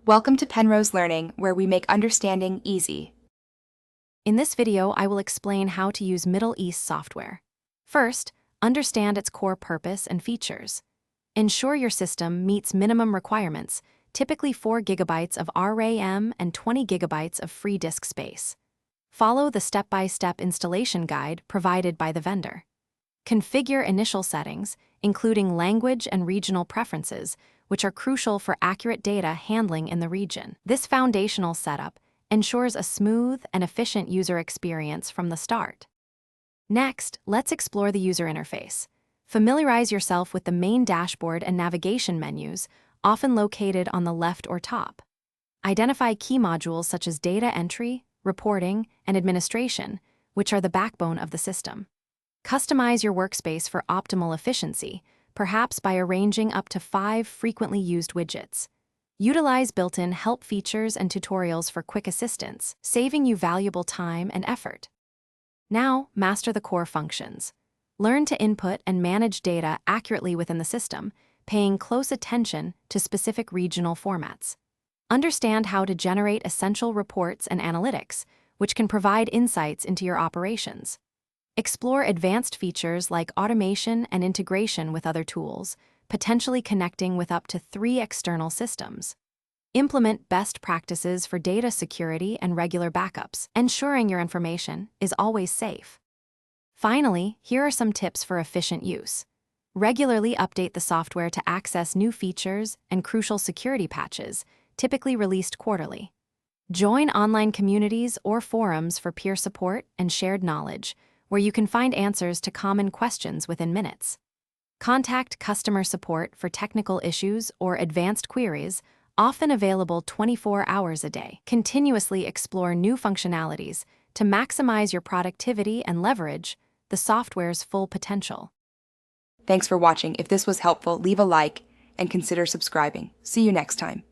Welcome to Penrose Learning, where we make understanding easy. In this video, I will explain how to use Middle East software. First, understand its core purpose and features. Ensure your system meets minimum requirements, typically 4 GB of RAM and 20 GB of free disk space. Follow the step-by-step installation guide provided by the vendor. Configure initial settings, including language and regional preferences, which are crucial for accurate data handling in the region. This foundational setup ensures a smooth and efficient user experience from the start. Next, let's explore the user interface. Familiarize yourself with the main dashboard and navigation menus, often located on the left or top. Identify key modules such as data entry, reporting, and administration, which are the backbone of the system. Customize your workspace for optimal efficiency, perhaps by arranging up to 5 frequently used widgets. Utilize built-in help features and tutorials for quick assistance, saving you valuable time and effort. Now, master the core functions. Learn to input and manage data accurately within the system, paying close attention to specific regional formats. Understand how to generate essential reports and analytics, which can provide insights into your operations. Explore advanced features like automation and integration with other tools, potentially connecting with up to 3 external systems. Implement best practices for data security and regular backups, ensuring your information is always safe. Finally, here are some tips for efficient use. Regularly update the software to access new features and crucial security patches, typically released quarterly. Join online communities or forums for peer support and shared knowledge, where you can find answers to common questions within minutes. Contact customer support for technical issues or advanced queries, often available 24 hours a day. Continuously explore new functionalities to maximize your productivity and leverage the software's full potential. Thanks for watching. If this was helpful, leave a like and consider subscribing. See you next time.